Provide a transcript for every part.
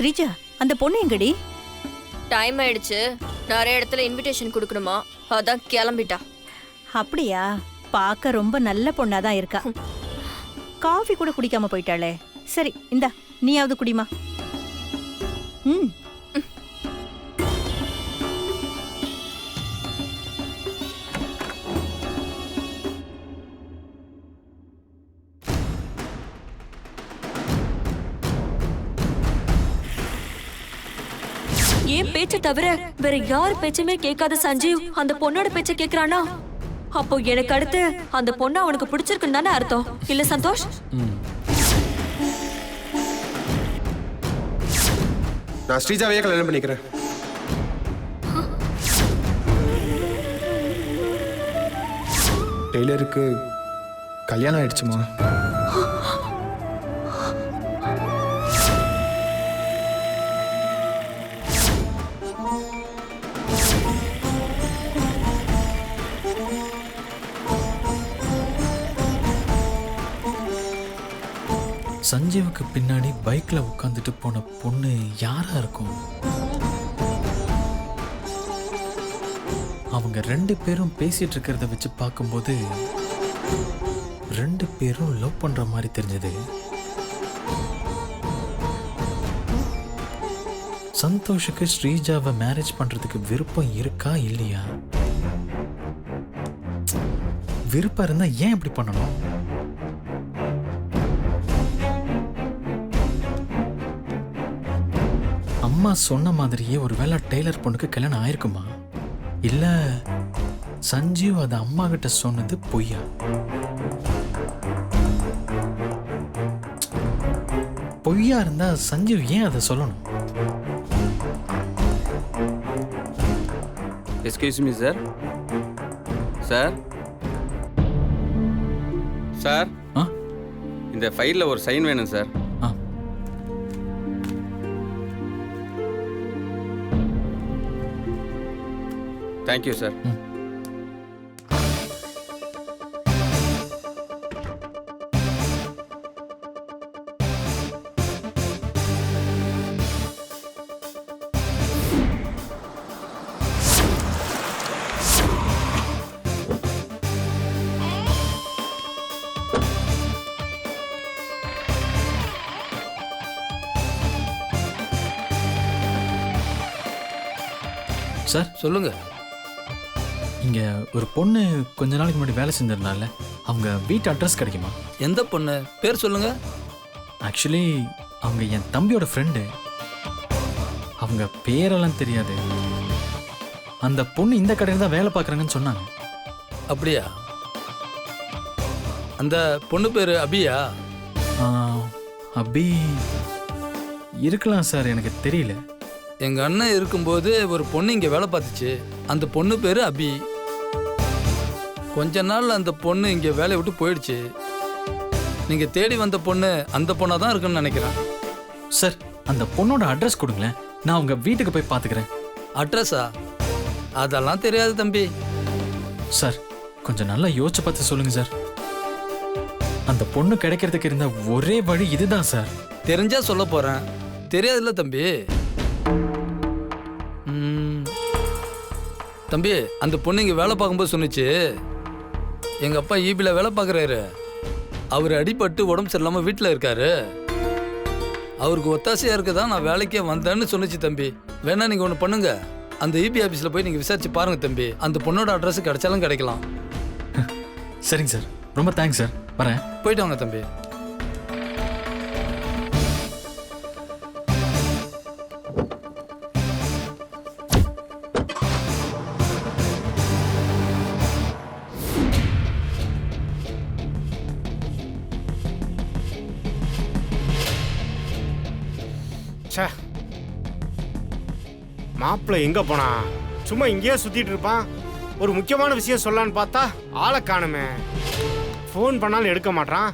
ஸ்ரீஜா, அந்த பொண்ணு எங்கடி? டைம் ஆயிடுச்சு, நிறைய இடத்துல இன்விடேஷன் கொடுக்கணுமா, அதான் கிளம்பிட்டா. அப்படியா? பார்க்க ரொம்ப நல்ல பொண்ணாதான் இருக்கா. காஃபி கூட குடிக்காம போயிட்டாளே. சரி, இந்தா நீயாவது குடிமா. ம். ஏன் பேச்ச தவிர வேற யார் பேச்சுமே கேட்காத சஞ்சீவ் அந்த பொண்ணோட பேச்ச கேக்குறானா? அப்போ எனக்கு அடுத்து அந்த பொண்ணு அவனுக்கு பிடிச்சிருக்குன்னு தானே அர்த்தம், இல்ல சந்தோஷ்? நான் ஸ்ரீஜாவையே கல்யாணம் பண்ணிக்கிறேன். டெய்லருக்கு கல்யாணம் ஆயிடுச்சுமா? சஞ்சீவுக்கு பின்னாடி பைக்ல உட்காந்துட்டு போன பொண்ணு யாரா இருக்கும்? அவங்க 2 பேரும் பேசிட்டு இருக்கிறத வச்சு பார்க்கும்போது 2 பேரும் லவ் பண்ற மாதிரி தெரிஞ்சது. சந்தோஷுக்கு ஸ்ரீஜாவை மேரேஜ் பண்றதுக்கு விருப்பம் இருக்கா இல்லையா? விருப்பம் இருந்தா ஏன் இப்படி பண்ணணும்? அம்மா சொன்ன மாதிரியே ஒருவேளை டெய்லர் பொண்ணுக்கு கல்யாணம் ஆயிருக்குமா? இல்ல சஞ்சீவ் அது அம்மா கிட்ட சொன்னது பொய்யா? பொய்யா இருந்தா சஞ்சீவ் ஏன் அதை சொல்லணும்? Excuse me sir. Sir sir, இந்த ஃபைலில் ஒரு சைன் வேணும் சார். Thank you sir. சார் சொல்லுங்க. இங்க ஒரு பொண்ணு கொஞ்ச நாளைக்கு முன்னாடி வேலை செஞ்சிருந்தால, அவங்க வீட்டு அட்ரஸ் கிடைக்குமா? எந்த பொண்ணு பேர் சொல்லுங்க. ஆக்சுவலி அவங்க என் தம்பியோட ஃப்ரெண்டு. அவங்க பேரெல்லாம் தெரியாது. அந்த பொண்ணு இந்த கடையில் தான் வேலை பார்க்குறாங்கன்னு சொன்னாங்க. அப்படியா? அந்த பொண்ணு பேர் அபியா? அபி இருக்கலாம் சார், எனக்கு தெரியல. எங்க அண்ணன் இருக்கும்போது ஒரு பொண்ணு இங்க வேலை பார்த்துச்சு. அந்த பொண்ணு பேரு அபி. கொஞ்ச நாள் அந்த பொண்ணு இங்க வேலையை விட்டு போயிடுச்சு. நீங்க தேடி வந்த பொண்ணு அந்த பொண்ணா தான் இருக்குன்னு நினைக்கிறேன். சார் அந்த பொண்ணோட அட்ரஸ் கொடுங்களேன், நான் உங்க வீட்டுக்கு போய் பார்த்துக்கிறேன். அட்ரஸா? அதெல்லாம் தெரியாது தம்பி. சார் கொஞ்சம் நல்லா யோசிச்சு பார்த்து சொல்லுங்க சார். அந்த பொண்ணு கிடைக்கிறதுக்கு இருந்த ஒரே வழி இதுதான் சார். தெரிஞ்சா சொல்ல போறேன், தெரியாதுல்ல தம்பி. தம்பி, அந்த பொண்ணு இங்க வேலை பார்க்கும்போது சொன்னிச்சு, எங்க அப்பா ஈபில வேலை பார்க்குறாரு. அவர் அடிபட்டு உடம்பு சரியில்லாம வீட்டில் இருக்காரு. அவருக்கு ஒத்தாசையா இருக்கதான் நான் வேலைக்கே வந்தேன்னு சொன்னிச்சு தம்பி. வேணா நீங்க ஒன்று பண்ணுங்க, அந்த இபி ஆஃபீஸில் போய் நீங்க விசாரிச்சு பாருங்க தம்பி. அந்த பொண்ணோட அட்ரஸ் கிடைச்சாலும் கிடைக்கலாம். சரிங்க சார், ரொம்ப தேங்க்ஸ் சார். வரேன். போயிட்டு வாங்க தம்பி. மாப்பிள்ள எங்க போனா? சும்மா இங்கேயே சுத்திட்டு இருப்பான். ஒரு முக்கியமான விஷயம் சொல்லலான்னு பார்த்தா ஆளை காணுமே. ஃபோன் பண்ணாலும் எடுக்க மாட்டான்.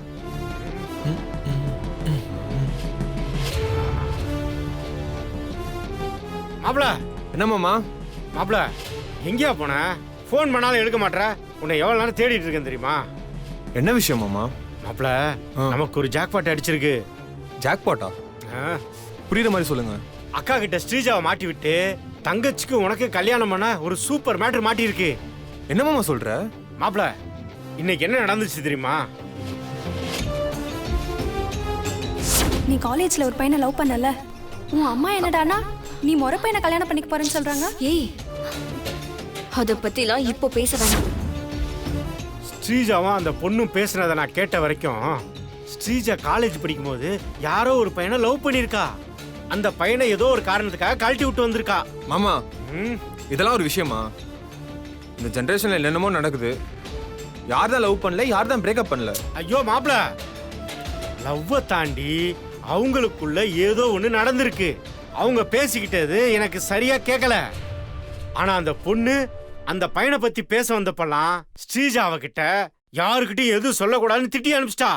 மாப்பிள்ள. என்னம்மாமா? மாப்பிள்ள எங்கேயா போன? ஃபோன் பண்ணாலும் எடுக்க மாட்டேற. உன்னை எவ்வளவு நேரம் தேடிட்டு இருக்கேன் தெரியுமா? என்ன விஷயம் மாமா? மாப்பிள்ள, நமக்கு ஒரு ஜாக்பாட் அடிச்சிருக்கு. ஜாக்பாட்டா? புரியுற மாதிரி சொல்லுங்க. அக்கா கிட்ட ஸ்ரீஜாவை மாட்டி விட்டு தங்கச்சிக்கு உனக்கு கல்யாணம் பண்ண ஒரு சூப்பர் மேட்டர் மாட்டி இருக்கு. என்ன மாமா சொல்ற? மாப்பிள, இன்னைக்கு என்ன நடந்துச்சு தெரியுமா? நீ காலேஜ்ல ஒரு பையனை லவ் பண்ணல, உன் அம்மா என்னடானா நீ முறை பையனை கல்யாணம் பண்ணிக்க போறேன்னு சொல்றாங்க. ஏய், அத பத்திலாம் இப்போ பேச வேணாம். ஸ்ரீஜாவும் அந்த பொண்ணும் பேசுனதை நான் கேட்ட வரைக்கும் ஸ்ரீஜா காலேஜ் படிக்கும்போது யாரோ ஒரு பையனை லவ் பண்ணியிருக்கா. அந்த பையனை ஏதோ ஒரு காரணத்துக்காக கழட்டி விட்டு வந்திருக்கா. மாமா, ம், இதெல்லாம் ஒரு விஷயமா? இந்த ஜென்ரேஷன்ல என்னென்னமோ நடக்குது. யார் தான் லவ் பண்ணல, யார் தான் பிரேக்கப் பண்ணல. ஐயோ மாப்பிள, லவ்வை தாண்டி அவங்களுக்குள்ள ஏதோ ஒண்ணு நடந்திருக்கு. அவங்க பேசிக்கிட்டது எனக்கு சரியா கேட்கல. ஆனா அந்த பொண்ணு அந்த பையனை பத்தி பேச வந்தப்பெல்லாம் ஸ்ரீஜா அவகிட்ட யாருக்கிட்டையும் எதுவும் சொல்லக்கூடாதுன்னு திட்டி அனுப்பிச்சிட்டா.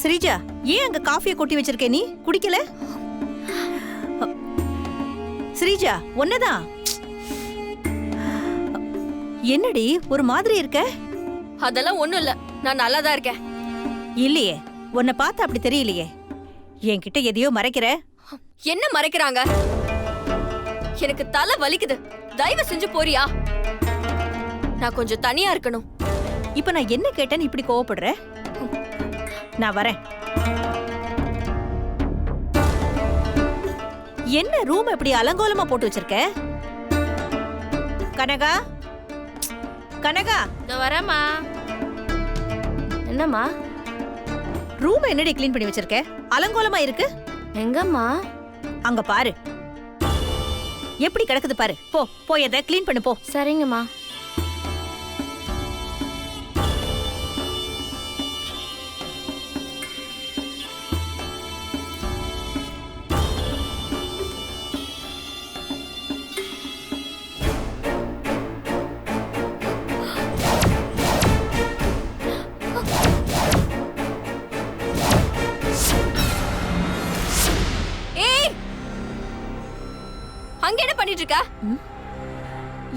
ஸ்ரீஜா, ஏன் அங்க காஃபியை கொட்டி வச்சிருக்கே? நீ குடிக்கல? ஸ்ரீஜா, ஒன்னதான். என்னடி ஒரு மாதிரி இருக்க? அதெல்லாம் ஒண்ணும் இல்ல, நான் நல்லா தான் இருக்கேன். இல்லையே, உன்னை பார்த்து அப்படி தெரியலையே. என்கிட்ட எதையோ மறைக்கிற. என்ன மறைக்கிறாங்க? எனக்கு தலை வலிக்குது, தயவு செஞ்சு போறியா? நான் கொஞ்சம் தனியா இருக்கணும். இப்ப நான் என்ன கேட்டேன்னு இப்படி கோவப்படுற? நான் வரேன். என்ன ரூம் இப்படி அலங்கோலமா போட்டு வச்சிருக்க? கனகா, கனகா, நான் வரேம்மா. என்னம்மா? ரூம் என்னடி க்ளீன் பண்ணி வச்சிருக்க? அலங்கோலமா இருக்கு. எங்கம்மா? அங்க பாரு, எப்படி கிடக்குது பாரு. போ, போய் அதை க்ளீன் பண்ணு போ. சரிங்கம்மா. அங்க என்ன பண்ணிட்டு இருக்க?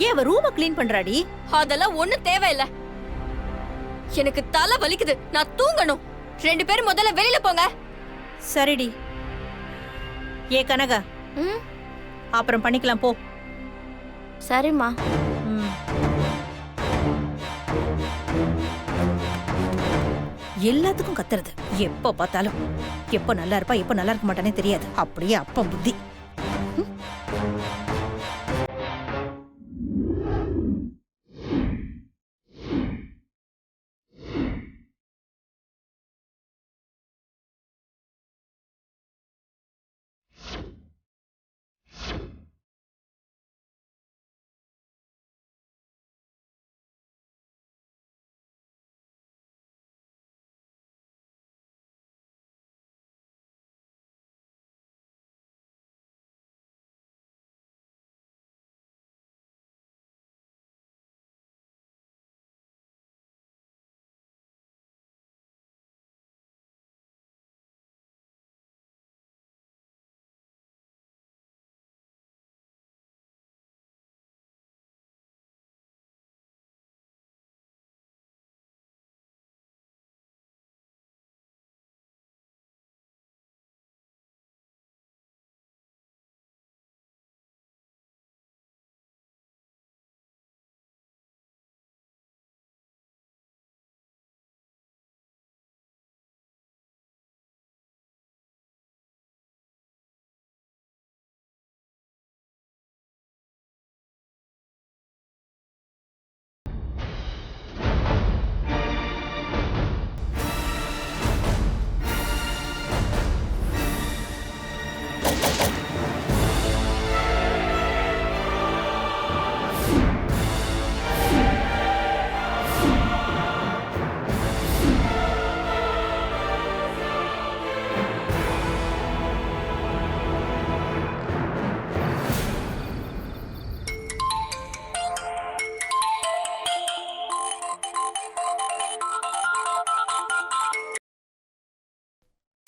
ஏன் அவ ரூமை க்ளீன் பண்றாடி? அதெல்லாம் ஒண்ணும் தேவையில்ல. எனக்கு தலை வலிக்குது, நான் தூங்கணும். 2 பேரும் முதல்ல வெளியில போங்க. சரிடி. ஏ கனகா, அப்புறம் பண்ணிக்கலாம் போ. சரிம்மா. எல்லாத்துக்கும் கத்துறது. எப்ப பார்த்தாலும் எப்ப நல்லா இருப்பா எப்ப நல்லா இருக்க மாட்டானே தெரியாது. அப்படியே அப்ப புத்தி.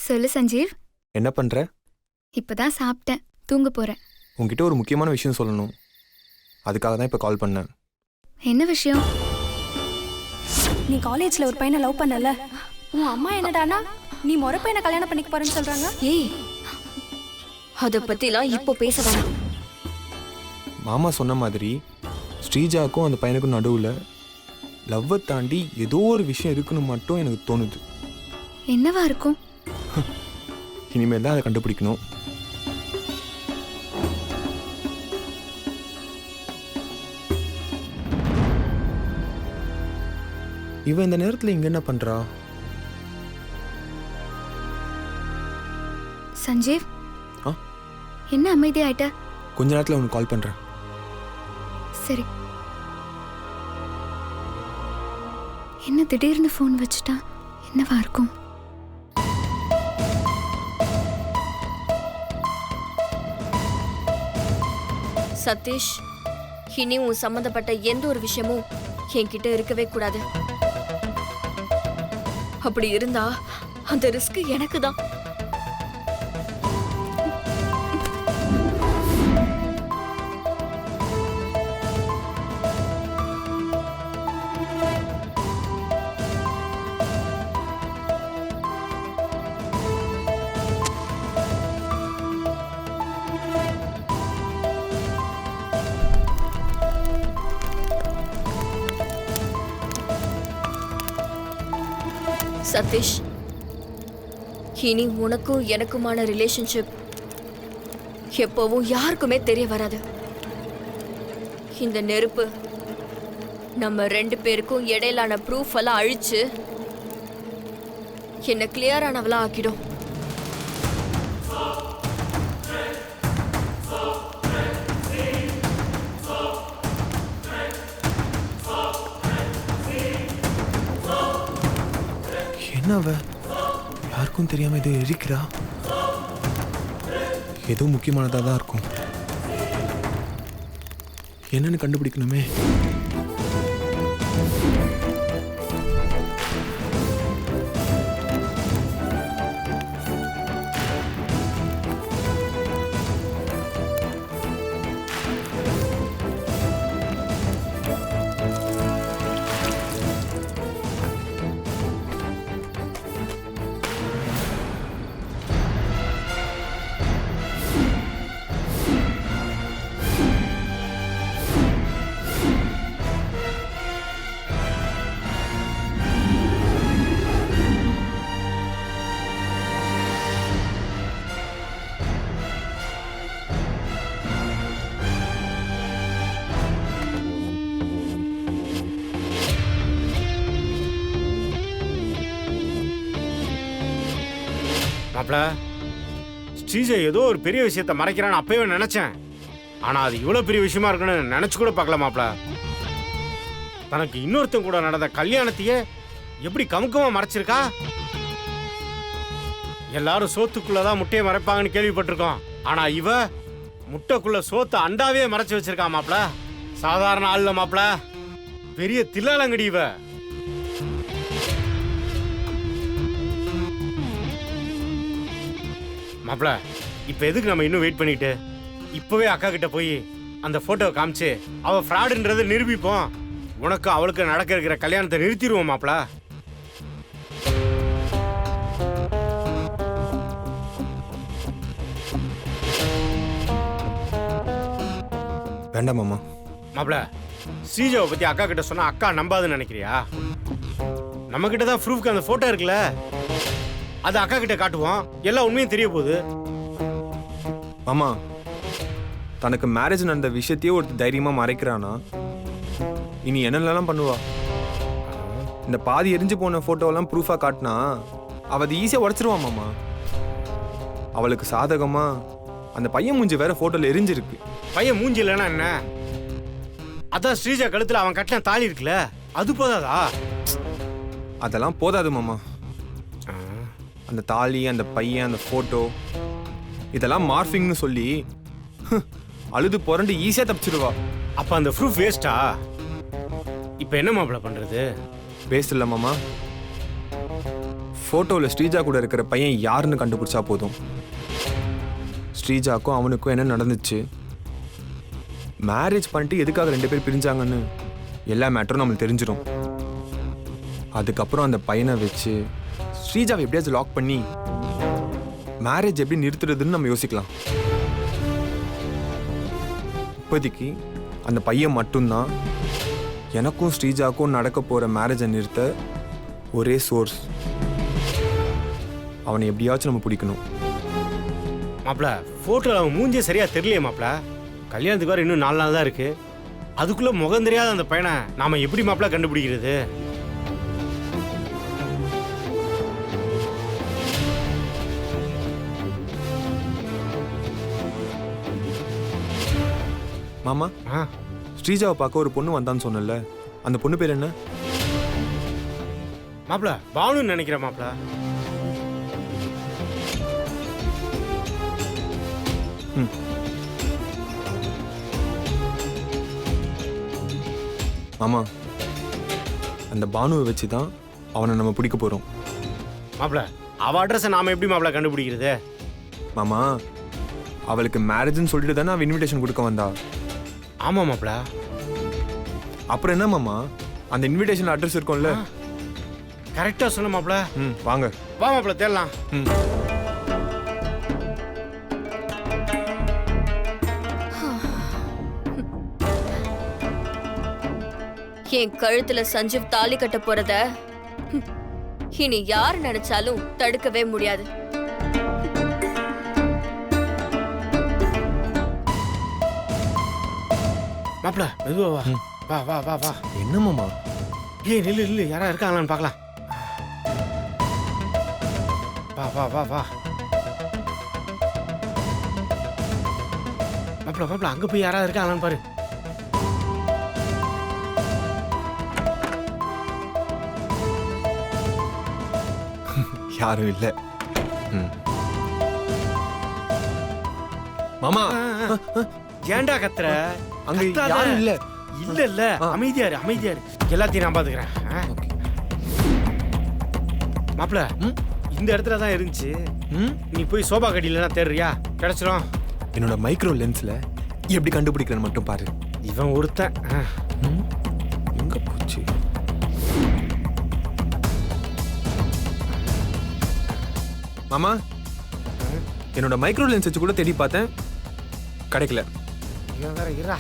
சொல்லு சஞ்சீவ். என்ன பண்ற? இப்பதான் சாப்பிட்டேன், தூங்க போறேன். உன்கிட்ட ஒரு முக்கியமான விஷயம் சொல்லணும். அதுக்காக தான் இப்போ கால் பண்ணேன். என்ன விஷயம்? நீ காலேஜ்ல ஒரு பையனை லவ் பண்ணல, உன் அம்மா என்னடானா நீ முறை பையனை கல்யாணம் பண்ணிக்க போறேன்னு சொல்றாங்க. ஏய், அத பத்திலாம் இப்போ பேச வேணாம். மாமா சொன்ன மாதிரி ஸ்ரீஜாக்கும் அந்த பையனுக்கும் நடுவில் லவ்வை தாண்டி ஏதோ ஒரு விஷயம் இருக்குன்னு மட்டும் எனக்கு தோணுது. என்னவா இருக்கும்? இனிமேல் தான் அதை கண்டுபிடிக்கணும். இவன் இந்த நேரத்தில் இங்க என்ன பண்றா? சஞ்சீவ், ஆ? என்ன அமைதியாயிட்ட? கொஞ்ச நேரத்தில் உனக்கு கால் பண்றேன். சரி. என்ன திடீர்னு ஃபோன் வச்சுட்டா? என்னவா இருக்கும்? சதீஷ், இனி உன் சம்பந்தப்பட்ட எந்த ஒரு விஷயமும் என்கிட்ட இருக்கவே கூடாது. அப்படி இருந்தா அந்த ரிஸ்க் எனக்கு தான். சதீஷ், இனி உனக்கும் எனக்குமான ரிலேஷன்ஷிப் எப்பவும் யாருக்குமே தெரிய வராது. இந்த நெருப்பு நம்ம 2 பேருக்கும் இடையிலான ப்ரூஃப் எல்லாம் அழிச்சு என்ன கிளியரானவளா ஆக்கிடும். அவ யாருக்கும் தெரியாம இது எரிக்கிறா. ஏதோ முக்கியமானதா தான் இருக்கும். என்னன்னு கண்டுபிடிக்கணுமே. மாப்ள, ஸ்ரீஜா ஏதோ ஒரு பெரிய விஷயத்த மறைக்கிறான்னு அப்பவே நினைச்சேன். ஆனா அது இவ்வளவு பெரிய விஷயமா இருக்குன்னு நினைச்சு கூட பார்க்கல மாப்ள. தனக்கு இன்னொருத்தன் கூட நடந்த கல்யாணத்தையே எப்படி கமுக்கமா மறைச்சிருக்கா. எல்லாரும் சோத்துக்குள்ளதான் முட்டையை மறைப்பாங்கன்னு கேள்விப்பட்டிருக்கோம். ஆனா இவ முட்டைக்குள்ள சோத்து அண்டாவே மறைச்சு வச்சிருக்கா மாப்ள. சாதாரண ஆள்ல மாப்ள, பெரிய தில்லாலங்கடி இவ. மாப்ள, இப்ப எதுக்கு நம்ம இன்னும் வெயிட் பண்ணிட்டு? இப்பவே அக்கா கிட்ட போய் அந்த போட்டோவை காமிச்சு அவ ஃப்ராடுன்றதை நிரூபிப்போம். உனக்கு அவளுக்கு நடக்க இருக்கிற கல்யாணத்தை நிறுத்திடுவோம் மாப்ள. வேண்டாம் மாமா. மாப்ள, ஸ்ரீஜாவை பத்தி அக்கா கிட்ட சொன்னா அக்கா நம்பாதுன்னு நினைக்கிறியா? நம்ம கிட்ட தான் ப்ரூஃப்க்கு அந்த போட்டோ இருக்குல்ல, அது அக்கா கிட்ட காட்டுவோம். எல்லா உண்மையும் தெரிய போகுது. மாமா, தனக்கு மேரேஜ் நடந்த விஷயத்தையே ஒரு தைரியமா மறைக்கிறானா, இனி என்னென்னலாம் பண்ணுவா? இந்த பாதி எரிஞ்சு போன போட்டோவெல்லாம் ப்ரூஃபா காட்டினா அவ அது ஈஸியா உடச்சிருவான் மாமா. அவளுக்கு சாதகமா அந்த பையன் மூஞ்சி வேற போட்டோல எரிஞ்சிருக்கு. பையன் மூஞ்சி இல்லைன்னா என்ன? அதான் ஸ்ரீஜா கழுத்துல அவன் கட்டின தாலி இருக்குல்ல, அது போதாதா? அதெல்லாம் போதாது மாமா. அந்த தாலி, அந்த பையன், அந்த போட்டோ, இதெல்லாம் மார்ஃபிங்னு சொல்லி அழுது புரண்டு ஈஸியா தப்பிச்சிடுவா. அப்ப அந்த ப்ரூஃப் வேஸ்டா? இப்ப என்ன மாப்பிள பண்றது? வேஸ்ட் இல்ல மாமா, ஃபோட்டோவில் ஸ்ரீஜா கூட இருக்கிற பையன் யாருன்னு கண்டுபிடிச்சா போதும். ஸ்ரீஜாக்கும் அவனுக்கும் என்ன நடந்துச்சு, மேரேஜ் பண்ணிட்டு எதுக்காக 2 பேர் பிரிஞ்சாங்கன்னு எல்லா மேட்டரும் நம்மளுக்கு தெரிஞ்சிடும். அதுக்கப்புறம் அந்த பையனை வச்சு ஸ்ரீஜாவை எப்படியாச்சும் லாக் பண்ணி மேரேஜ் எப்படி நிறுத்துறதுன்னு நம்ம யோசிக்கலாம். இப்போதைக்கு அந்த பையன் மட்டும்தான் எனக்கும் ஸ்ரீஜாக்கும் நடக்க போகிற மேரேஜை நிறுத்த ஒரே சோர்ஸ். அவனை எப்படியாச்சும் நம்ம பிடிக்கணும். மாப்பிள ஃபோட்டோவில் அவன் மூஞ்சே சரியா தெரியலையே மாப்பிள. கல்யாணத்துக்கு வர இன்னும் 4 நாள் தான் இருக்கு. அதுக்குள்ள முகம் தெரியாத அந்த பையனை நாம எப்படி மாப்பிள கண்டுபிடிக்கிறது? மாமா, ஆ, ஸ்ரீஜாவை பார்க்க ஒரு பொண்ணு வந்தான்னு சொன்னல, அந்த பொண்ணு பேர் என்ன? மாப்பிள பானுன்னு நினைக்கிறேன் மாப்பிள. மாமா, அந்த பானுவை வச்சு தான் அவனை நம்ம பிடிக்க போகிறோம். மாப்பிள அவ அட்ரஸை நாம எப்படி மாப்பிள கண்டுபிடிக்கிறது? மாமா, அவளுக்கு மேரேஜ்னு சொல்லிட்டு தானே அவன் இன்விடேஷன் கொடுக்க வந்தா. ஆமா மாப்பிள. அப்புறம் என்ன மாமா, அந்த இன்விடேஷன் அட்ரஸ் இருக்கும்ல. கரெக்டா சொன்ன மாப்பிள. வாங்க. வா மாப்பிள தேடலாம். என் கழுத்துல சஞ்சீவ் தாலி கட்ட போறத இனி யார் நினைச்சாலும் தடுக்கவே முடியாது. மாப்பிள மெதுவா வா. வா வா வா வா. என்ன மாமா? ஏய் நில்லு நில்லு, யாரா இருக்காங்களான்னு பார்க்கலாம். வா வா வா வா. மாப்பிள மாப்பிள அங்க போய் யாராவது இருக்காங்களான்னு பாரு. யாரும் இல்லை. மாமா, ஏன்டா கத்துற? அங்க கத்தாத. யாரும் இல்ல. இல்ல இல்ல, அமைதியா இரு அமைதியா இரு. எல்லாத்தையும் நான் பாத்துக்கிறேன். மாப்பிள இந்த இடத்துல தான் இருந்துச்சு. நீ போய் சோபா கடியிலனா தேடுறியா? கிடைச்சிரும். என்னோட மைக்ரோ லென்ஸ்ல எப்படி கண்டுபிடிக்கிறேன்னு மட்டும் பாரு. இவன் ஒருத்தன். எங்க போச்சு? மாமா, என்னோட மைக்ரோ லென்ஸ் வச்சு கூட தேடி பார்த்தேன், கிடைக்கல. இவன் வேற இருடா.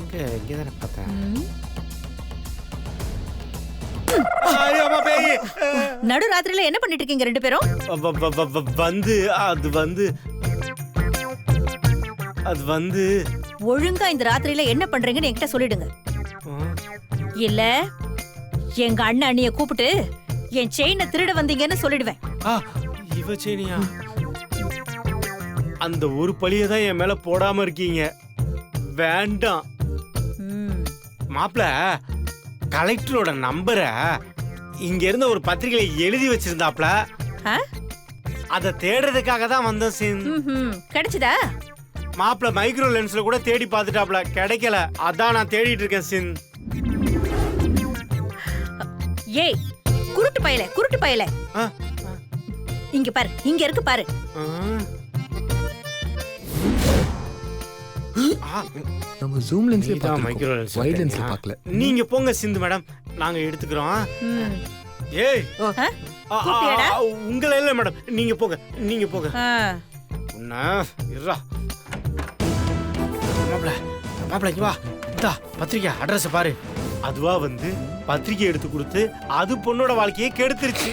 இங்க தானே பார்த்தேன். நடு ராத்திரியில என்ன பண்ணிட்டு இருக்கீங்க 2 பேரும்? அது வந்து ஒழுங்கா இந்த ராத்திரியில என்ன பண்றீங்கன்னு என்கிட்ட சொல்லிடுங்க. இல்ல எங்க அண்ணன் அண்ணிய கூப்பிட்டு என் செயினை திருட வந்தீங்கன்னு சொல்லிடுவேன். இவ செயினியா? அந்த ஒரு பழிய தான் என் மேல போடாம இருக்கீங்க. வேண்டாம் மாப்பிள. கலெக்டரோட நம்பரை இங்க இருந்த ஒரு பத்திரிகையில எழுதி வச்சிருந்தாப்ல. அத தேடுறதுக்காக தான் வந்தோம். கிடைச்சதா? மாப்பிள மைக்ரோ லென்ஸ்ல கூட தேடி பார்த்துட்டாப்ல, கிடைக்கல. அதான் நான் தேடிட்டு இருக்கேன் சின். ஏய் குருட்டு பயல, இங்க பாரு, இங்க இருக்கு பாரு. நம்ம ஜூம் லென்ஸ்ல இதான் மைக்ரோ லென்ஸ். வைட் லென்ஸ்ல பார்க்கல. நீங்க போங்க சிந்து மேடம், நாங்க எடுத்துக்கிறோம். ஏய் கூப்பிட்டியாடா? உங்கள இல்ல மேடம், நீங்க போங்க நீங்க போங்க. உன்ன இருடா. மாப்ள மாப்ள இங்க வா. இந்தா பத்திரிக்கை அட்ரஸ் பாரு. அதுவா வந்து பத்திரிக்கை எடுத்து கொடுத்து அது பொண்ணோட வாழ்க்கையை கெடுத்துருச்சு.